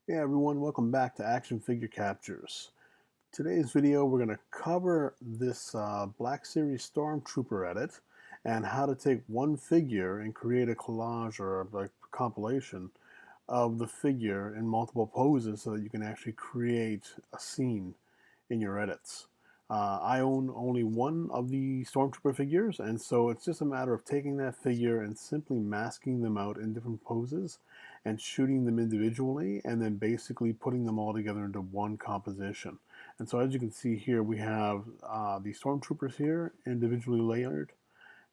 Hey everyone, welcome back to Action Figure Captures. Today's video we're going to cover this Black Series Stormtrooper edit and how to take one figure and create a collage or a compilation of the figure in multiple poses so that you can actually create a scene in your edits. I own only one of the Stormtrooper figures, and so it's just a matter of taking that figure and simply masking them out in different poses and shooting them individually and then basically putting them all together into one composition. And so as you can see here, we have the Stormtroopers here individually layered,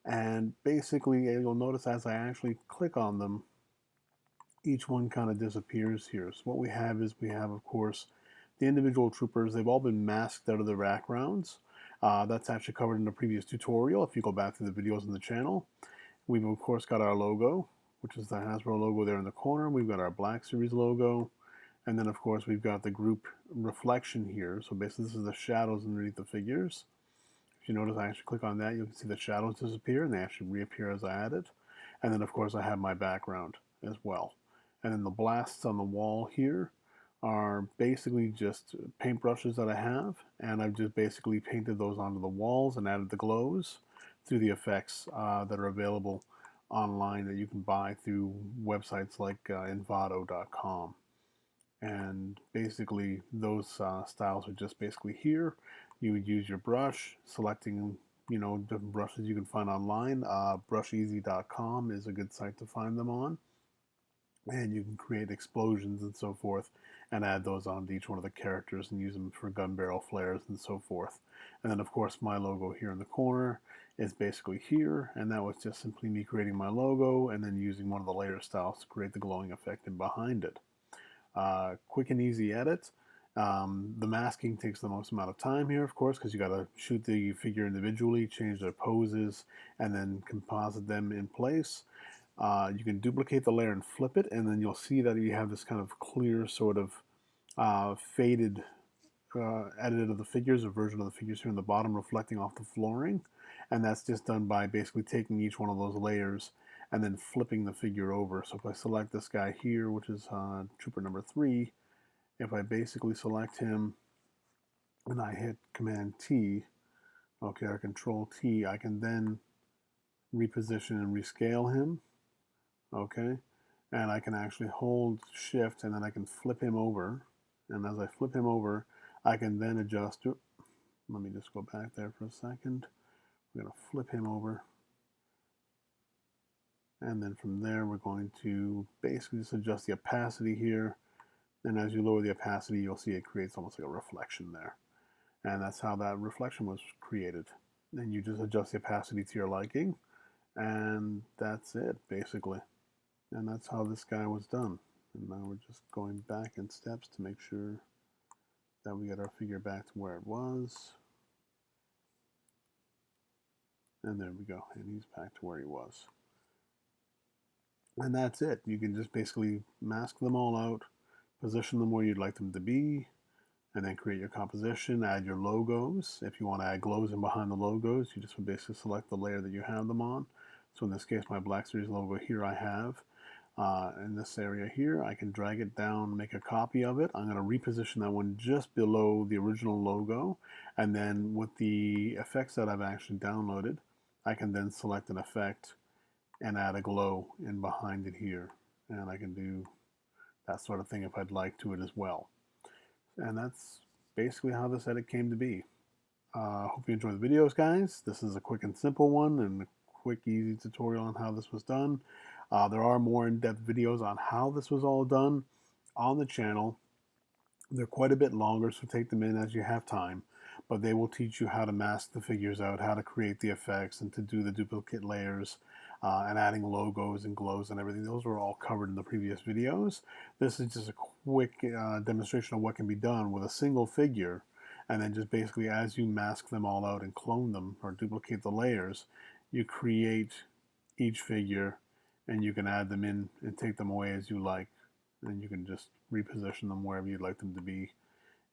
and basically you'll notice as I actually click on them, each one kind of disappears here. So what we have is we have, of course, the individual troopers. They've all been masked out of their backgrounds. That's actually covered in the previous tutorial if you go back to the videos on the channel. We've, of course, got our logo, which is the Hasbro logo there in the corner. We've got our Black Series logo. And then, of course, we've got the group reflection here. So basically, this is the shadows underneath the figures. If you notice, I actually click on that, you can see the shadows disappear, and they actually reappear as I add it. And then, of course, I have my background as well. And then the blasts on the wall here are basically just paintbrushes that I have, and I've just basically painted those onto the walls and added the glows through the effects that are available online that you can buy through websites like envato.com. And basically those styles are just basically here. You would use your brush, selecting different brushes you can find online. Brusheasy.com is a good site to find them on, and you can create explosions and so forth and add those onto each one of the characters and use them for gun barrel flares and so forth. And then of course my logo here in the corner is basically here, and that was just simply me creating my logo and then using one of the layer styles to create the glowing effect in behind it. Quick and easy edit. The masking takes the most amount of time here, of course, because you got to shoot the figure individually, change their poses, and then composite them in place. You can duplicate the layer and flip it, and then you'll see that you have this kind of clear sort of faded edit of the figures, a version of the figures here in the bottom reflecting off the flooring. And that's just done by basically taking each one of those layers and then flipping the figure over. So if I select this guy here, which is Trooper number 3, if I basically select him and I hit Command T, okay, or Control T, I can then reposition and rescale him, okay, and I can actually hold Shift and then I can flip him over, and as I flip him over, I can then adjust. Let me just go back there for a second. We're going to flip him over, and then from there we're going to basically just adjust the opacity here, and as you lower the opacity you'll see it creates almost like a reflection there, and that's how that reflection was created. Then you just adjust the opacity to your liking, and that's it basically. And that's how this guy was done. And now we're just going back in steps to make sure that we get our figure back to where it was. And there we go, and he's back to where he was. And that's it. You can just basically mask them all out, position them where you'd like them to be, and then create your composition, add your logos. If you want to add glows in behind the logos, you just basically select the layer that you have them on. So in this case, my Black Series logo here I have. In this area here, I can drag it down, make a copy of it. I'm going to reposition that one just below the original logo, and then with the effects that I've actually downloaded, I can then select an effect and add a glow in behind it here, and I can do that sort of thing if I'd like to it as well. And that's basically how this edit came to be. Hope you enjoy the videos, guys. This is a quick and simple one and a quick, easy tutorial on how this was done. There are more in-depth videos on how this was all done on the channel. They're quite a bit longer, so take them in as you have time. But they will teach you how to mask the figures out, how to create the effects, and to do the duplicate layers, and adding logos and glows and everything. Those were all covered in the previous videos. This is just a quick demonstration of what can be done with a single figure. And then just basically as you mask them all out and clone them or duplicate the layers, you create each figure and you can add them in and take them away as you like. And you can just reposition them wherever you'd like them to be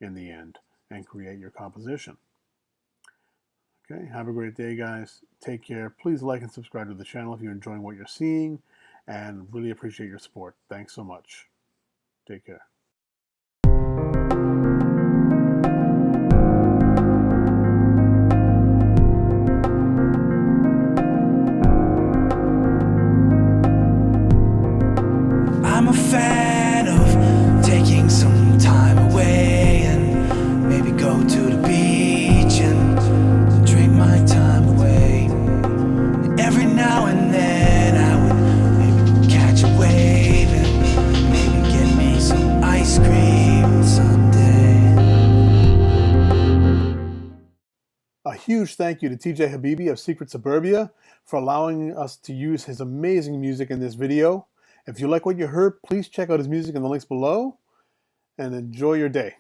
in the end and create your composition. Okay, have a great day, guys. Take care. Please like and subscribe to the channel if you're enjoying what you're seeing, and really appreciate your support. Thanks so much. Take care. I'm a fan of taking some time away and maybe go to the beach and drink my time away. And every now and then I would maybe catch a wave and maybe get me some ice cream someday. A huge thank you to TJ Habibi of Secret Suburbia for allowing us to use his amazing music in this video. If you like what you heard, please check out his music in the links below and enjoy your day.